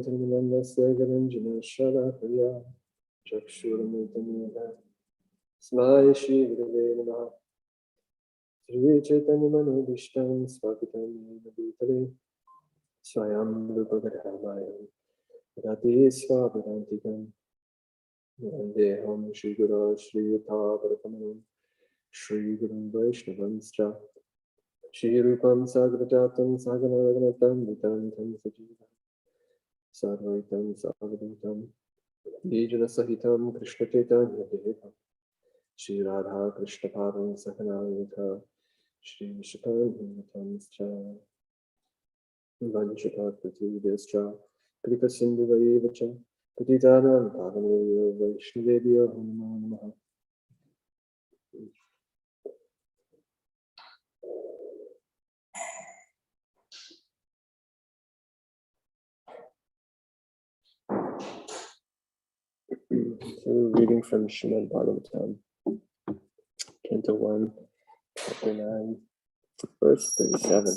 Trimandasya Garanjana Shadakaya Chakshurmutaniya Smai Shri Gurave Namaha Sri Chaitanya Manodishtam Swapitam Bhutale Swayam Rupagadhamayam Radhe Swapadantikam Vandeham Shri Guru Shri Yatha Varakamanam Shri Guru Vaishnavanscha Shri Rupam Sagrajatam Saganaraganatam Vitam Tam Sajivam Sarvaitam Sarvaitam Nijana Sahitam Krishna Chaitanya Devam Shri Radha Krishna Padam Sakanayata Shri Vishakam Cha Vanchakatvatudescha Krita Sindhuvayevacha Patitanam Pavanavyo Vaishnavebhyo Namo Namaha. So reading from Srimad Bhagavatam, Canto 1, Chapter 9, Verse 37.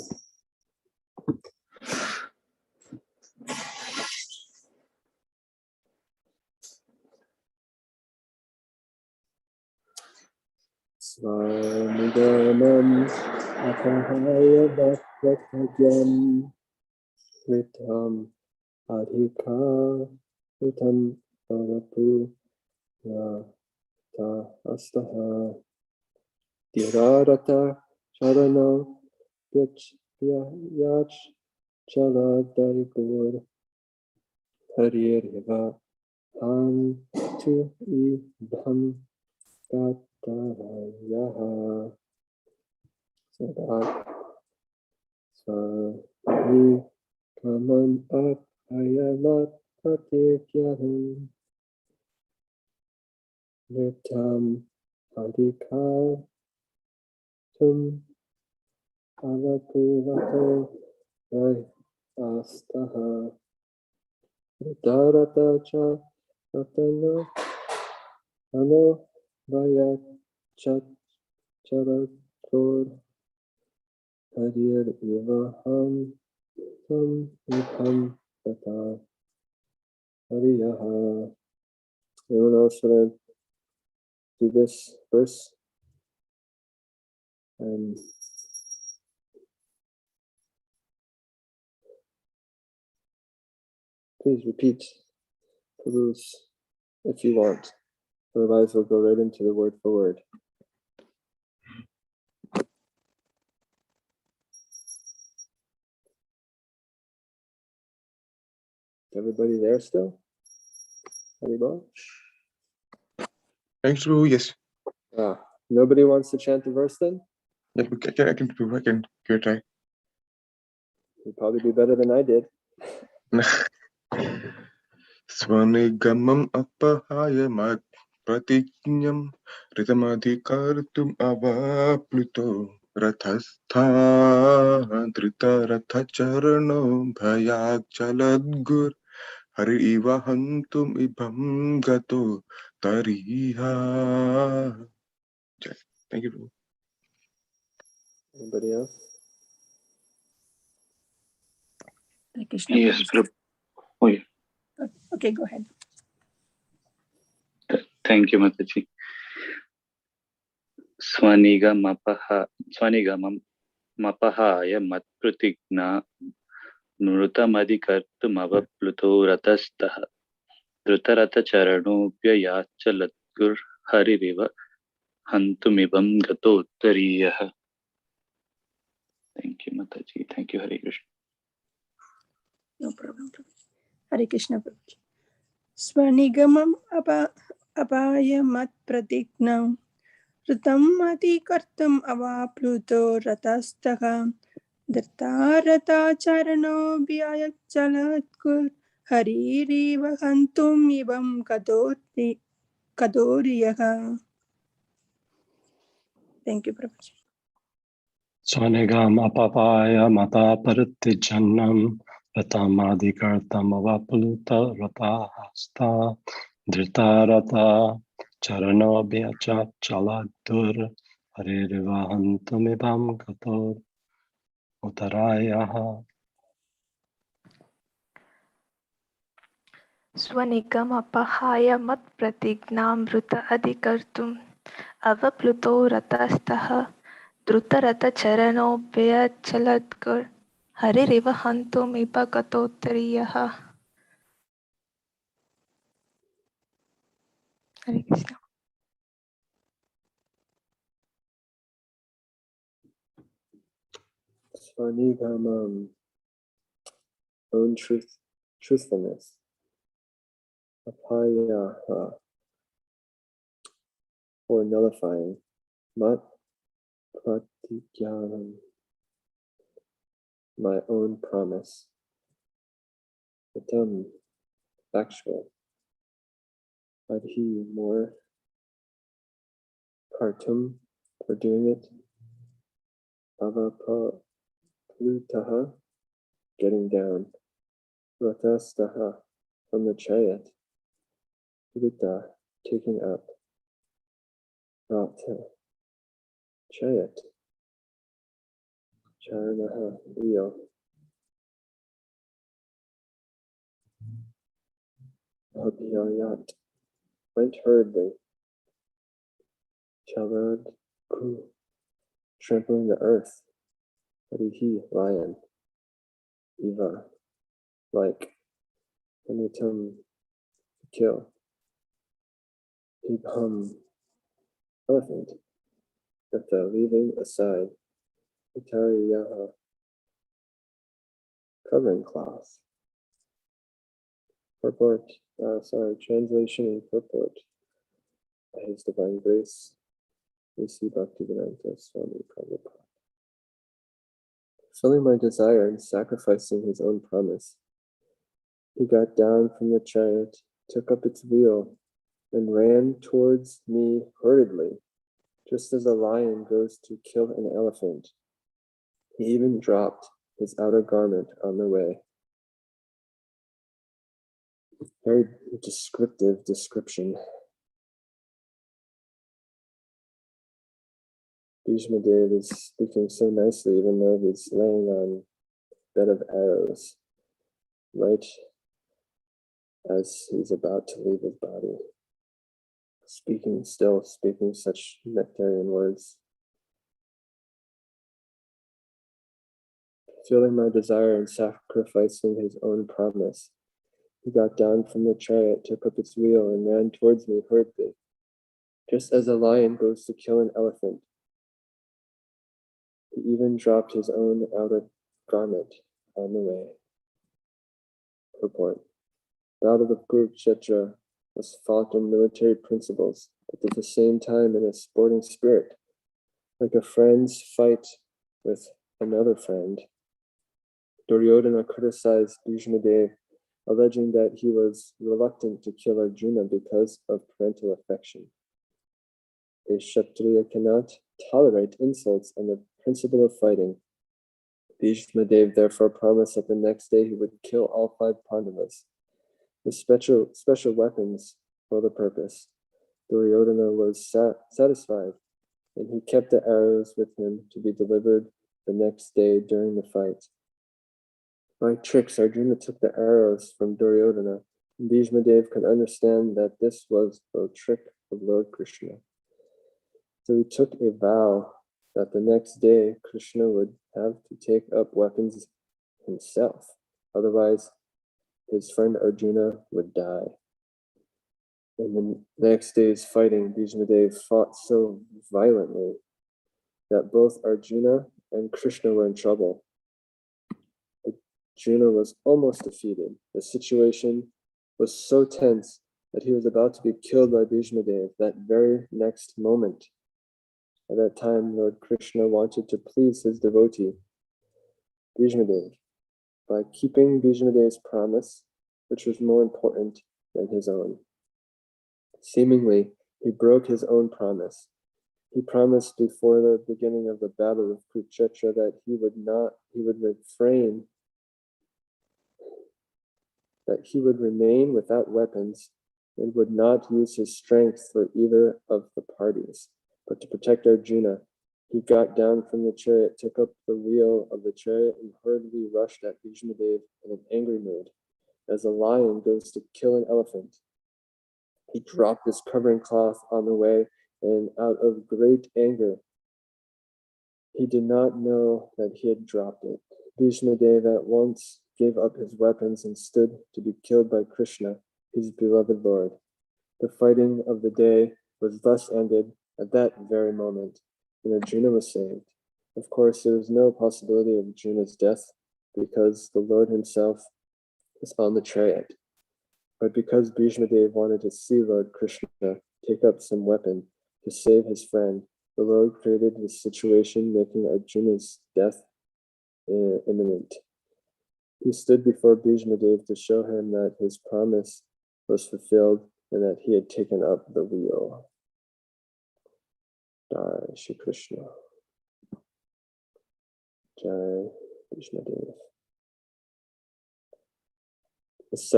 Svanidamam apahaya bhakthatyam ritam adhika ritam avapu ta astaha dhirarata charano yach chaladaigur harirva antu ibham Gatarayaha. So that Kaman up Ayamat Patikyaham Nitam Adhikar Tum Avapurato Vai Astaha Darata Cha Ratana Ano Vayat Chat Charator Harir Ivaham Tam Ipam Tata Hariyaha. Everyone else should I do this verse? And please repeat peruse if you want. Otherwise, we'll go right into the word for word. Everybody there still? Anybody? Thanks, Guru. Yes. Nobody wants to chant the verse then? Yeah, I can give it a try. You'd probably do better than I did. Swanigamam apahaya mat pratiknyam ritamadhikartum avapluto rathastha drita rathacharano bhayak chaladgur hari iva hantum ibham gato tariha. Thank you. Anybody else? Krishna. Yes, Guru. Oh, yeah. Okay, go ahead. Thank you, Mataji. Swanigamam mapahaya matpratigna nrutamadikartum avapluto ratastaha dhrutarata charanobhya yachalatgur haririva hantumibam gatotariyaha. Thank you, Mataji. Thank you, Hare Krishna. No problem. Hare Krishna. Swanigamam apaya mat pratikna Rutam adhikartam avapluto ratastaha Dhartarata charano bhyayak chalatkur Hariri vahantum ibam kadoriyaha. Thank you, Prabhuji. Swanigam apapaya mata paritijannam ratamadhikartam avapluta ratahasta dhritarata charano bhyachat chaladur haririvahantumibam gato utarayaha. स्वनिगमपहाय मत्प्रतिज्ञामृत अधिकर्तुम् अवप्लुतो रतस्तः द्रुतरथचरणोऽभ्यचलत्कुर् हरिरिव हन्तुमिपगतोत्तरीयः. Hare Krishna. Swanigamam, own truthfulness. Apayaha, or nullifying. Mat pratigyanam, my own promise. Atam, factual. Adhi, more. Kartum, for doing it. Avaplutaha, getting down. Ratastaha, from the chariot. Vrita, taking up. Rata, chariot. Charanaha, wheel. Abhiyayat, went hurriedly. Chalad, ku, trampling the earth. Harihi, lion. Eva, like. Anitam, kill. Ibham, elephant. Gata, leaving aside. Utariyaha, covering cloth. Purport, translation and purport. By His Divine Grace, A.C. Bhaktivedanta Swami Prabhupada. Fulfilling my desire and sacrificing his own promise, he got down from the chariot, took up its wheel, and ran towards me hurriedly, just as a lion goes to kill an elephant. He even dropped his outer garment on the way. Very descriptive description. Bhishma Dev is speaking so nicely, even though he's laying on a bed of arrows, right as he's about to leave his body. Speaking such nectarian words. Fulfilling my desire and sacrificing his own promise, he got down from the chariot, took up its wheel, and ran towards me hurriedly, just as a lion goes to kill an elephant. He even dropped his own outer garment on the way. Purport. Battle of Kurukshetra was fought on military principles, but at the same time in a sporting spirit, like a friend's fight with another friend. Duryodhana criticized Bhishma Dev, alleging that he was reluctant to kill Arjuna because of parental affection. A Kshatriya cannot tolerate insults on the principle of fighting. Bhishma Dev therefore promised that the next day he would kill all 5 Pandavas with special weapons for the purpose. Duryodhana was satisfied, and he kept the arrows with him to be delivered the next day during the fight. By tricks, Arjuna took the arrows from Duryodhana, and Bhishma Dev could understand that this was a trick of Lord Krishna. So he took a vow that the next day Krishna would have to take up weapons himself, otherwise his friend Arjuna would die. In the next day's fighting, Bhishma Dev fought so violently that both Arjuna and Krishna were in trouble. Arjuna was almost defeated. The situation was so tense that he was about to be killed by Bhishma Dev that very next moment. At that time, Lord Krishna wanted to please his devotee, Bhishma Dev, by keeping Bhishma Dev's promise, which was more important than his own. Seemingly, he broke his own promise. He promised before the beginning of the battle of Kurukshetra that he would remain without weapons and would not use his strength for either of the parties. But to protect Arjuna, he got down from the chariot, took up the wheel of the chariot, and hurriedly rushed at Bhishma Dev in an angry mood. as a lion goes to kill an elephant. He dropped his covering cloth on the way, and out of great anger, he did not know that he had dropped it. Bhishma Deva at once gave up his weapons and stood to be killed by Krishna, his beloved Lord. The fighting of the day was thus ended at that very moment, and Arjuna was saved. Of course, there was no possibility of Arjuna's death because the Lord himself was on the chariot. But because Bhishma Deva wanted to see Lord Krishna take up some weapon to save his friend, the Lord created this situation, making Arjuna's death imminent. He stood before Bhishma Deva to show him that his promise was fulfilled and that he had taken up the wheel. Jai Shri Krishna. Jai Bhishma Deva. This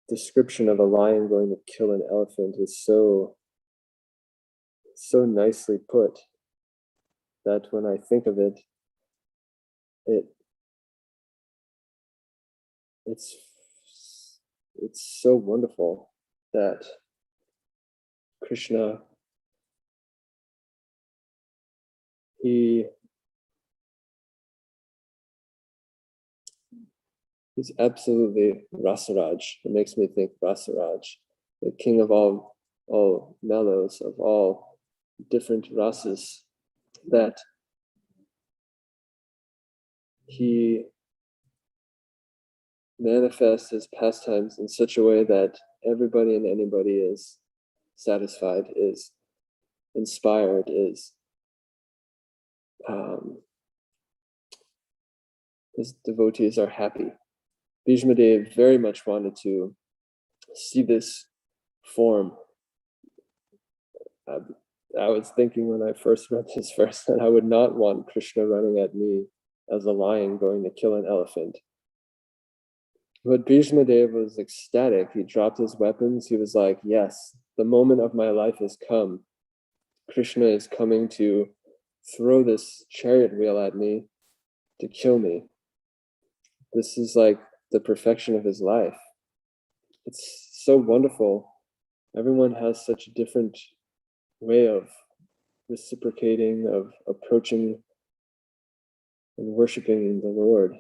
description of a lion going to kill an elephant is so nicely put that when I think of it, it's so wonderful that Krishna, he's absolutely Rasaraj. It makes me think Rasaraj, the king of all mellows, of all different rasas, that he manifests his pastimes in such a way that everybody and anybody is satisfied, is inspired, his devotees are happy. Bhishma Deva very much wanted to see this form. I was thinking when I first read this verse that I would not want Krishna running at me as a lion going to kill an elephant. But Bhishma Deva was ecstatic. He dropped his weapons. He was like, yes, the moment of my life has come. Krishna is coming to throw this chariot wheel at me to kill me. This is like the perfection of his life. It's so wonderful. Everyone has such a different way of reciprocating, of approaching and worshiping the Lord.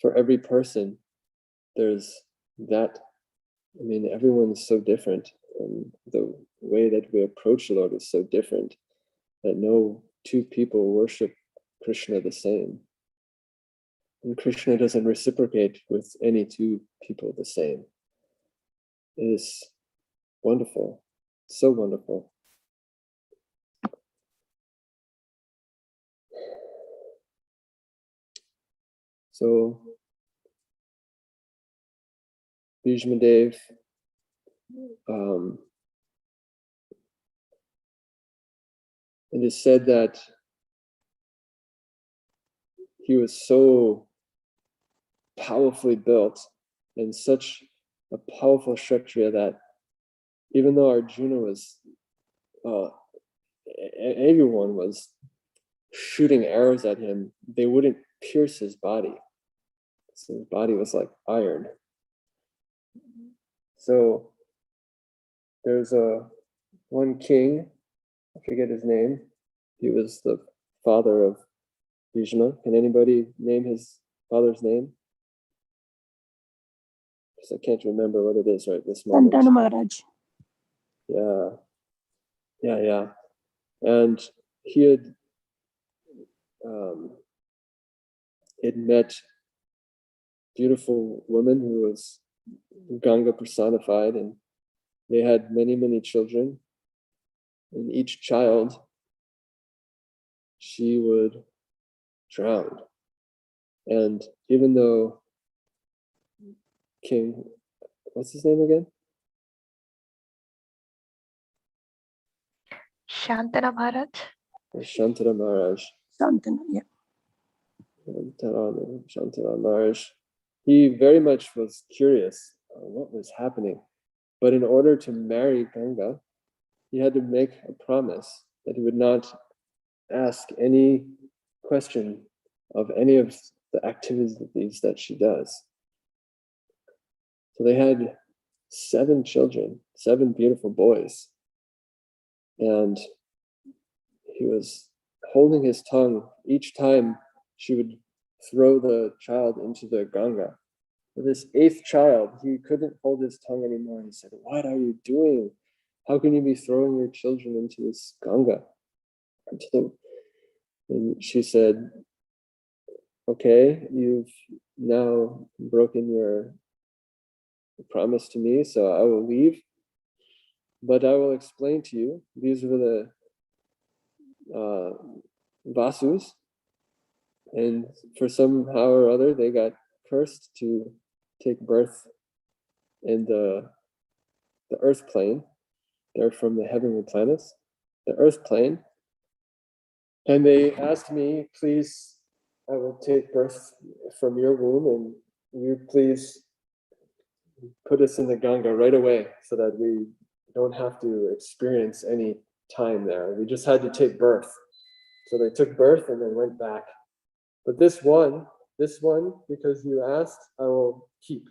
For every person, there's that. I mean, everyone's so different, and the way that we approach the Lord is so different that no two people worship Krishna the same. And Krishna doesn't reciprocate with any two people the same. It is wonderful, so wonderful. So, Bhishma Deva, it is said that he was so powerfully built and such a powerful Kshatriya that even though Arjuna was, everyone was shooting arrows at him, they wouldn't pierce his body. So his body was like iron. So there's one king, I forget his name. He was the father of Bhishma. Can anybody name his father's name? Because I can't remember what it is right this moment. Santanu Maharaj. Yeah. And he had met beautiful woman who was Ganga personified, and they had many, many children. And each child, she would drown. And even though King, what's his name again? Shantana Maharaj. Shantana Maharaj. Santanu, yeah. Shantana Maharaj. He very much was curious what was happening. But in order to marry Ganga, he had to make a promise that he would not ask any question of any of the activities that she does. So they had 7 children, 7 beautiful boys. And he was holding his tongue each time she would throw the child into the Ganga. For this 8th child, he couldn't hold his tongue anymore. He said, "What are you doing? How can you be throwing your children into this Ganga?" And she said, "Okay, you've now broken your promise to me, so I will leave. But I will explain to you, these were the Vasus, and for somehow or other, they got cursed to take birth in the earth plane. They're from the heavenly planets, the earth plane. And they asked me, please, I will take birth from your womb, and you please put us in the Ganga right away so that we don't have to experience any time there. We just had to take birth." So they took birth and then went back. But this one, because you asked, I will keep.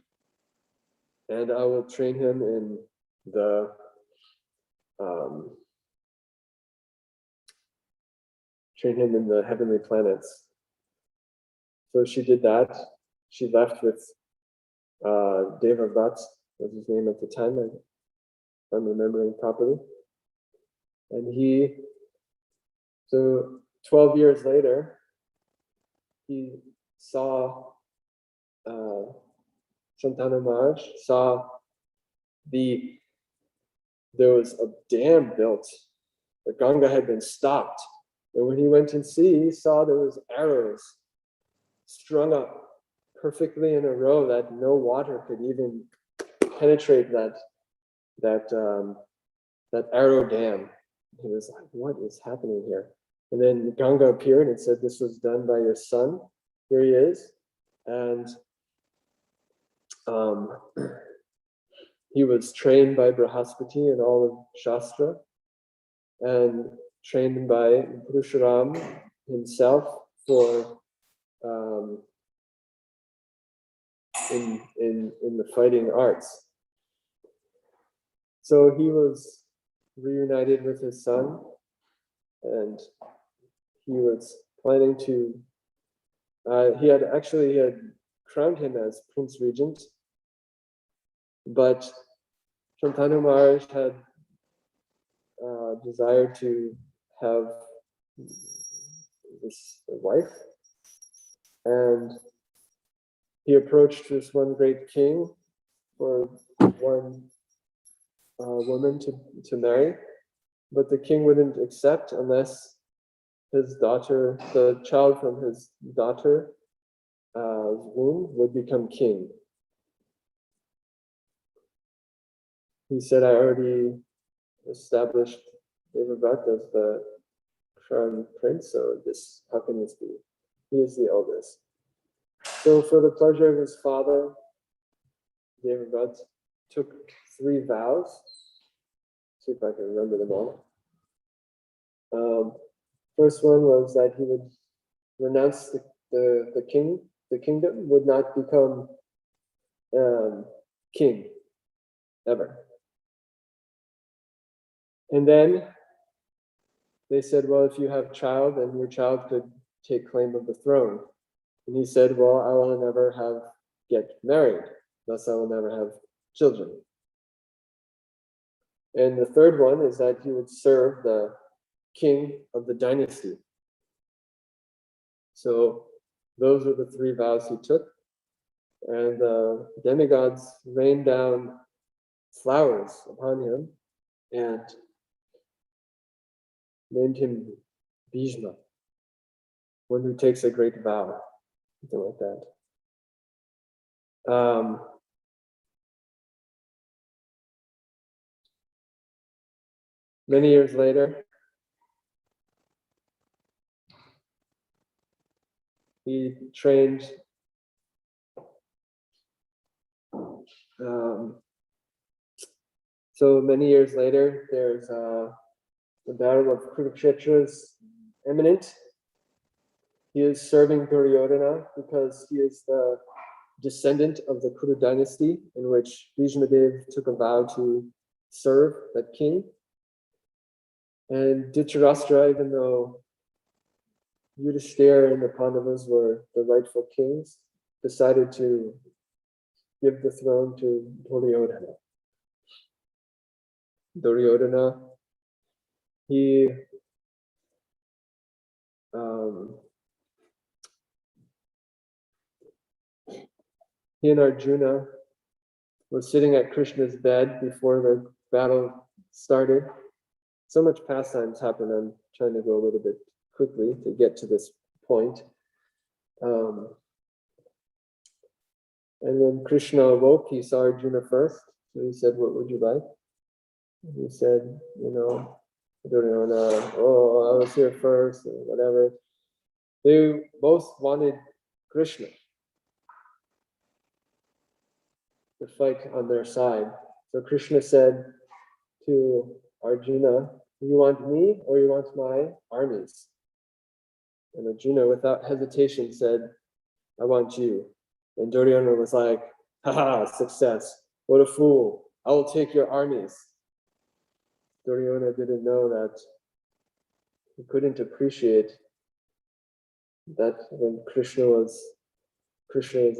And I will train him in the heavenly planets. So she did that. She left with Devavrat, was his name at the time, if I'm remembering properly. And so 12 years later, he saw, Shantanu Maharaj saw there was a dam built. The Ganga had been stopped. And when he went and he saw there was arrows strung up perfectly in a row that no water could even penetrate that arrow dam. He was like, "What is happening here?" And then Ganga appeared and said, "This was done by your son. Here he is." And he was trained by Brahaspati in all of Shastra, and trained by Parashuram himself for in the fighting arts. So he was reunited with his son, and he was planning to. He had crowned him as Prince Regent, but Shantanu Maharaj had desired to have this wife, and he approached this one great king for one woman to marry, but the king wouldn't accept unless his daughter, the child from his daughter's womb, would become king. He said, "I already established Devavrat as the crown prince, so how can this be? He is the eldest." So for the pleasure of his father, Devavrat took 3 vows. See if I can remember them all. First one was that he would renounce the kingdom, would not become king ever. And then they said, "Well, if you have a child, then your child could take claim of the throne." And he said, "Well, I will never get married, thus I will never have children." And the third one is that he would serve the king of the dynasty. So those are the 3 vows he took. And the demigods rained down flowers upon him and named him Bhishma, one who takes a great vow, something like that. Many years later, he trained so many years later, there's the battle of Kurukshetra is imminent, He is serving Duryodhana because he is the descendant of the Kuru dynasty, in which Bhishma Dev took a vow to serve that king. And Dhritarashtra, even though Yudhishthira and the Pandavas were the rightful kings, decided to give the throne to Duryodhana. Duryodhana, he and Arjuna were sitting at Krishna's bed before the battle started. So much pastimes happened. I'm trying to go a little bit quickly to get to this point. And when Krishna awoke, he saw Arjuna first. So he said, "What would you like?" And he said, Duryodhana, "Oh, I was here first," or whatever. They both wanted Krishna to fight on their side. So Krishna said to Arjuna, "You want me or you want my armies?" And Arjuna, without hesitation, said, "I want you." And Duryodhana was like, "Haha, success. What a fool. I will take your armies." Duryodhana didn't know that he couldn't appreciate that when Krishna was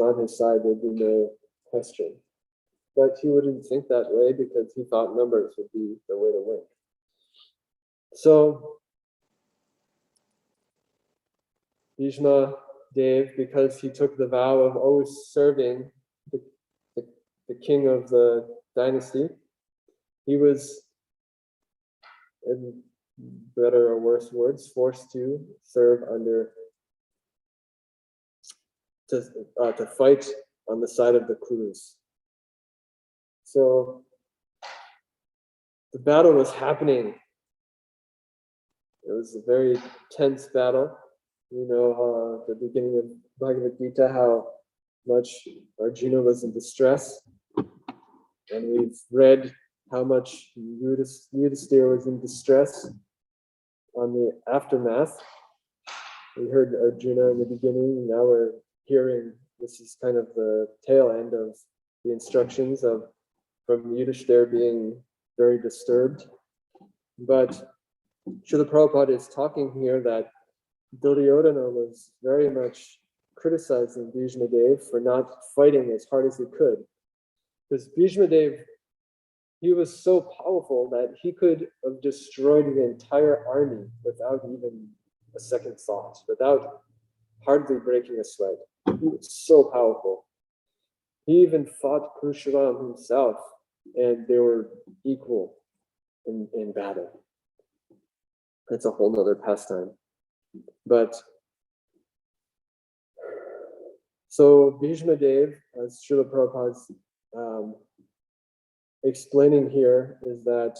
on his side, there'd be no question. But he wouldn't think that way because he thought numbers would be the way to win. So Bhishma Dev, because he took the vow of always serving the king of the dynasty, he was, in better or worse words, forced to serve under, to fight on the side of the Kurus. So the battle was happening. It was a very tense battle. You know, the beginning of Bhagavad Gita, how much Arjuna was in distress. And we've read how much Yudhishthira was in distress on the aftermath. We heard Arjuna in the beginning, now we're hearing, this is kind of the tail end of the instructions from Yudhishthira being very disturbed. But Srila Prabhupada is talking here that Duryodhana was very much criticizing Bhishma Dev for not fighting as hard as he could. Because Bhishma Dev, he was so powerful that he could have destroyed the entire army without even a second thought, without hardly breaking a sweat. He was so powerful. He even fought Parshuram himself, and they were equal in battle. That's a whole nother pastime. But so Bhishma Dev, as Srila Prabhupada's explaining here, is that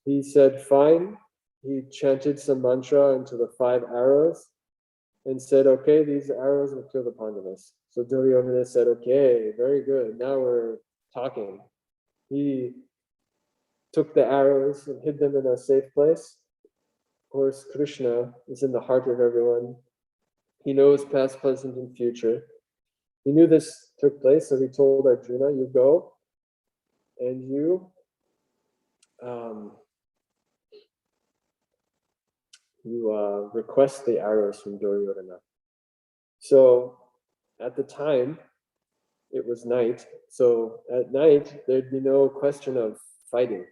he said, fine. He chanted some mantra into the 5 arrows and said, okay, these arrows will kill the Pandavas. So Duryodhana said, okay, very good. Now we're talking. He took the arrows and hid them in a safe place. Of course, Krishna is in the heart of everyone. He knows past, present, and future. He knew this took place, so he told Arjuna, you go and you request the arrows from Duryodhana. So at the time, it was night. So at night, there'd be no question of fighting.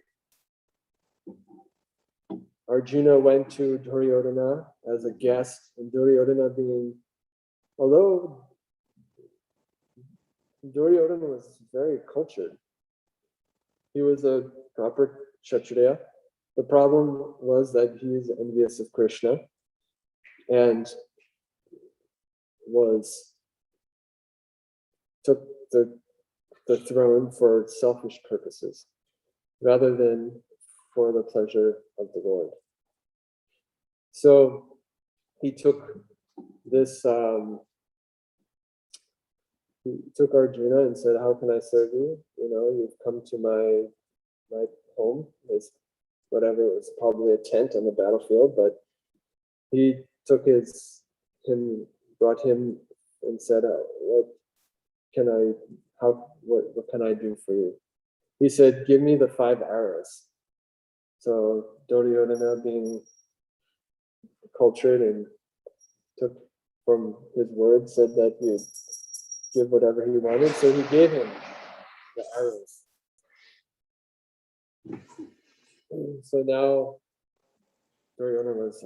Arjuna went to Duryodhana as a guest, and Duryodhana although Duryodhana was very cultured, he was a proper Kshatriya. The problem was that he is envious of Krishna and took the throne for selfish purposes rather than for the pleasure of the Lord. So he took this, he took Arjuna and said, how can I serve you? You know, you've come to my home. Whatever, it was probably a tent on the battlefield, but he took his brought him and said, what can I do for you? He said, give me the 5 arrows. So Duryodhana, being cultured and took from his word, said that he would give whatever he wanted. So he gave him the arrows. So now Duryodhana was,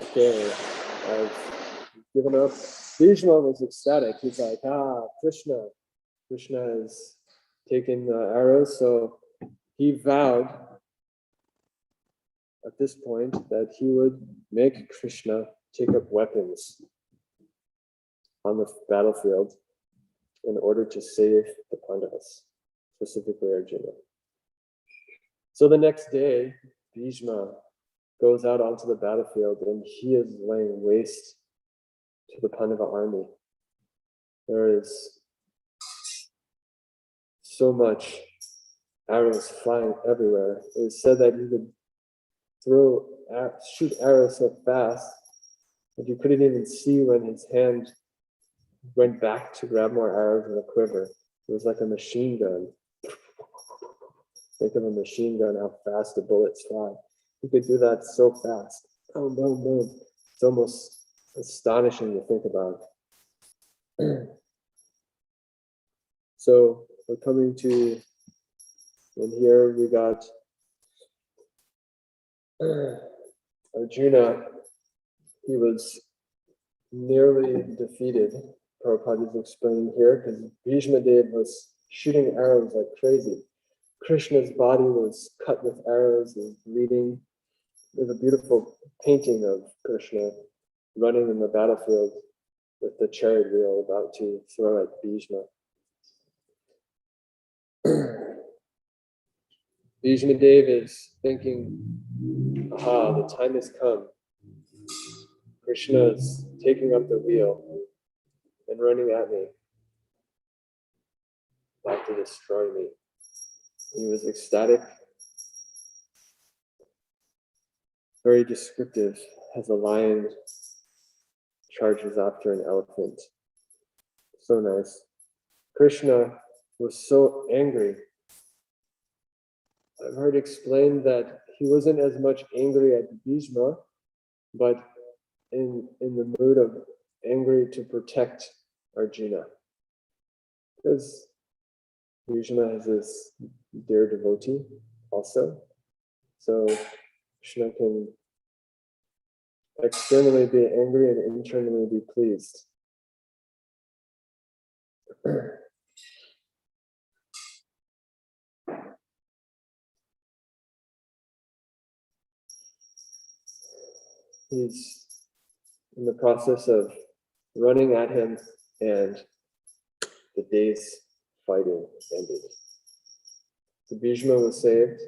okay, I've given up. Bhishma was ecstatic. He's like, Krishna has taken the arrows. So he vowed at this point that he would make Krishna take up weapons on the battlefield in order to save the Pandavas, specifically Arjuna. So the next day, Bhishma goes out onto the battlefield and he is laying waste to the Pandava army. There is so much arrows flying everywhere. It is said that he could shoot arrows so fast that you couldn't even see when his hand went back to grab more arrows in a quiver. It was like a machine gun. Think of a machine gun, how fast the bullets fly. He could do that so fast. Boom, boom, boom. It's almost astonishing to think about. So we're coming to, and here we got Arjuna. He was nearly defeated. Prabhupada is explaining here because Bhishma Dev was shooting arrows like crazy. Krishna's body was cut with arrows and bleeding. There's a beautiful painting of Krishna running in the battlefield with the chariot wheel about to throw at Bhishma. Bhishma Dev is thinking, the time has come. Krishna is taking up the wheel and running at me, about to destroy me. He was ecstatic, very descriptive, as a lion charges after an elephant. So nice. Krishna was so angry. I've heard explained that he wasn't as much angry at Bhishma, but in the mood of angry to protect Arjuna. Because Bhishma has this dear devotee also. So Krishna can externally be angry and internally be pleased. He's in the process of running at him, and the day's fighting ended. So Bhishma was saved,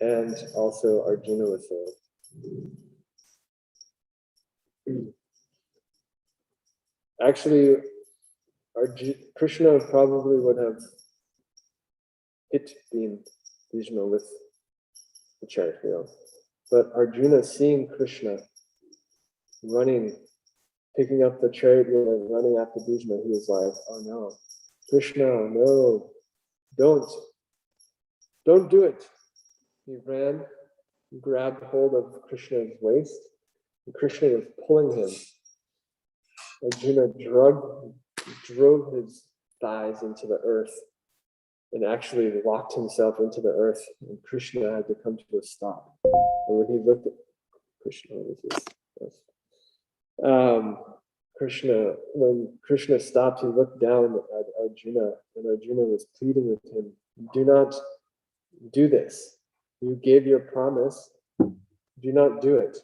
and also Arjuna was saved. Actually, Krishna probably would have hit Bhishma with the chariot wheel. But Arjuna, seeing Krishna running, picking up the chariot wheel and running after Bhishma, he was like, oh no, Krishna, no, don't do it. He ran, grabbed hold of Krishna's waist, and Krishna was pulling him. Arjuna drove his thighs into the earth and actually locked himself into the earth, and Krishna had to come to a stop. And when he looked at Krishna, when Krishna stopped, he looked down at Arjuna, and Arjuna was pleading with him, do not do this. You gave your promise, do not do it.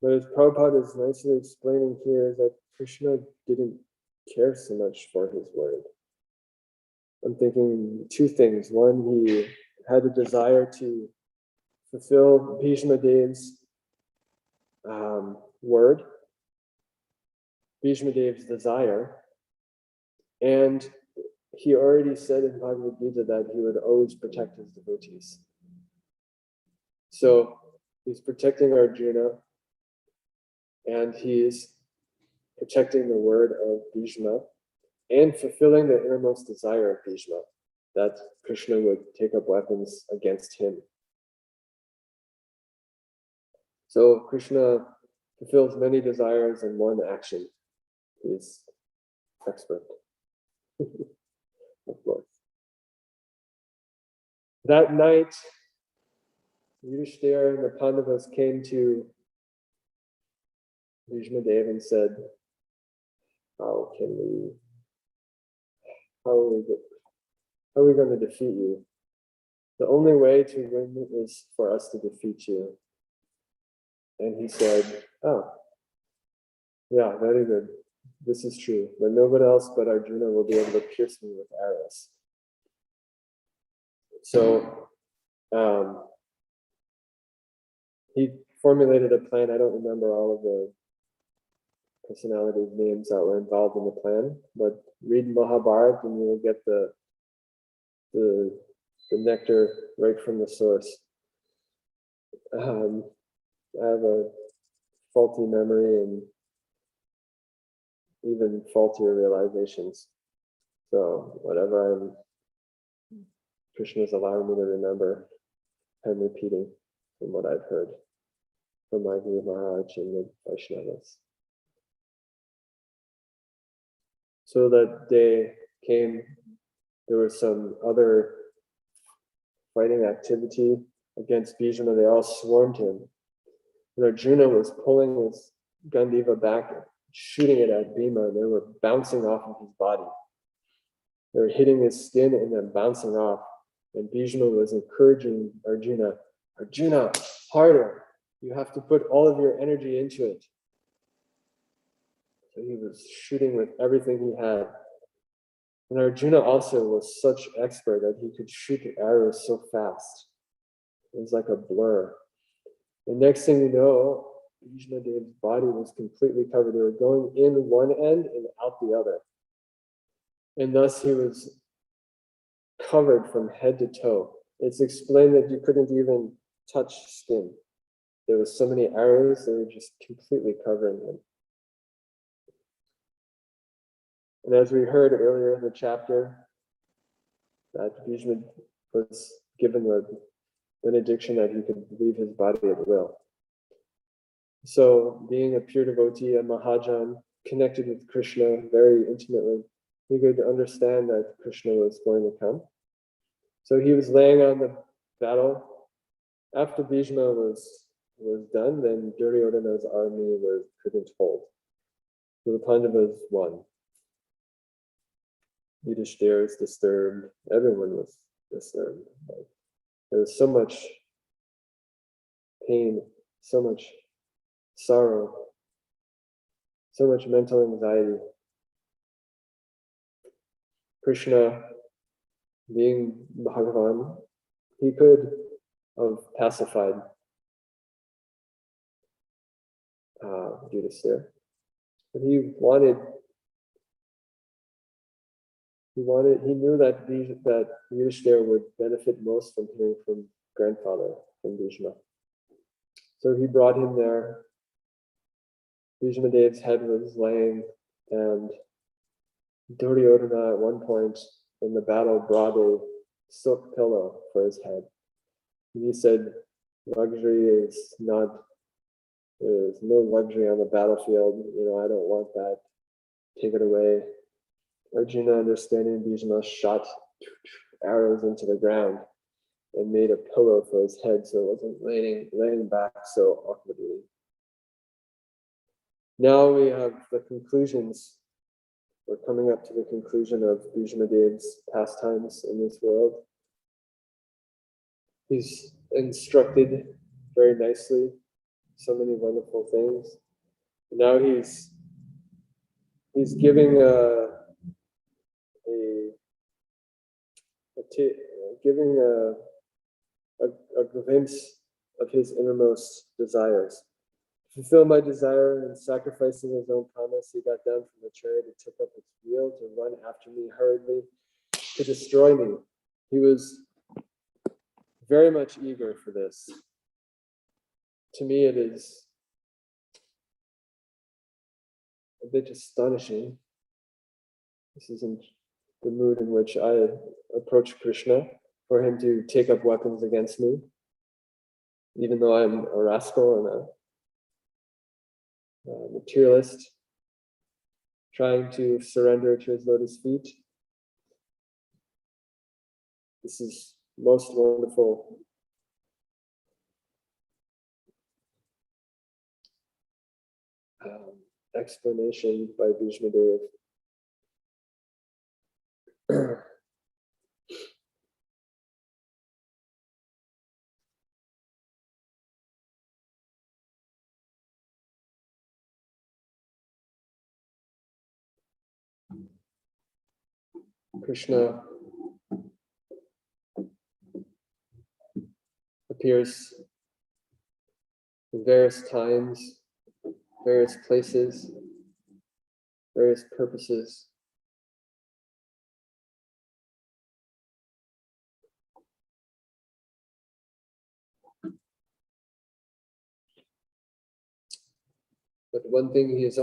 But as Prabhupada is nicely explaining here, is that Krishna didn't care so much for his word. I'm thinking 2 things. One, he had a desire to fulfill Bhishma Dev's word, Bhishma Dev's desire, and he already said in Bhagavad Gita that he would always protect his devotees. So he's protecting Arjuna, and he's protecting the word of Bhishma and fulfilling the innermost desire of Bhishma, that Krishna would take up weapons against him. So Krishna fulfills many desires in one action. He's expert, of course. That night, Yudhishthira and the Pandavas came to Bhishma Dev and said, how are we going to defeat you? The only way to win is for us to defeat you. And he said, oh, yeah, very good. This is true. But nobody else but Arjuna will be able to pierce me with arrows. So he formulated a plan. I don't remember all of the personalities' names that were involved in the plan, but read Mahabharata and you will get the nectar right from the source. I have a faulty memory and even faultier realizations. So whatever Krishna's allowing me to remember, I'm repeating from what I've heard from my Guru Maharaj and the Vaishnavas. So that day came, there was some other fighting activity against Bhishma. They all swarmed him. And Arjuna was pulling his Gandiva back, shooting it at Bhima. They were bouncing off of his body. They were hitting his skin and then bouncing off. And Bhishma was encouraging Arjuna, Arjuna, harder. You have to put all of your energy into it. So he was shooting with everything he had. And Arjuna also was such expert that he could shoot the arrows so fast. It was like a blur. The next thing you know, Bhishma Dev's body was completely covered. They were going in one end and out the other. And thus he was covered from head to toe. It's explained that you couldn't even touch skin. There was so many arrows, they were just completely covering him. And as we heard earlier in the chapter, that Bhishma was given the benediction that he could leave his body at will. So being a pure devotee, a Mahajan, connected with Krishna very intimately, he could understand that Krishna was going to come. So he was laying on the battle. After Bhishma was done, then Duryodhana's army couldn't hold. So the Pandavas won. Yudhishthira is disturbed. Everyone was disturbed. There was so much pain, so much sorrow, so much mental anxiety. Krishna, being Bhagavan, he could have pacified Yudhishthira, but he knew that Yudhishthira would benefit most from hearing from grandfather, from Bhishma. So he brought him there. Bhishma Dev's head was laying, and Duryodhana at one point in the battle brought a silk pillow for his head. And he said, there is no luxury on the battlefield. I don't want that. Take it away. Arjuna, understanding Bhishma, shot arrows into the ground and made a pillow for his head so it wasn't laying back so awkwardly. Now we have the conclusions. We're coming up to the conclusion of Bhishma Dev's pastimes in this world. He's instructed very nicely, so many wonderful things. And now he's giving a glimpse of his innermost desires. To fulfill my desire and sacrificing his own promise, he got down from the chariot and took up its wheel to run after me hurriedly to destroy me. He was very much eager for this. To me, it is a bit astonishing. This isn't the mood in which I approach Krishna, for him to take up weapons against me, even though I'm a rascal and a materialist, trying to surrender to his lotus feet. This is most wonderful. Explanation by Bhishma Dev. Krishna appears in various times, various places, various purposes. But one thing he is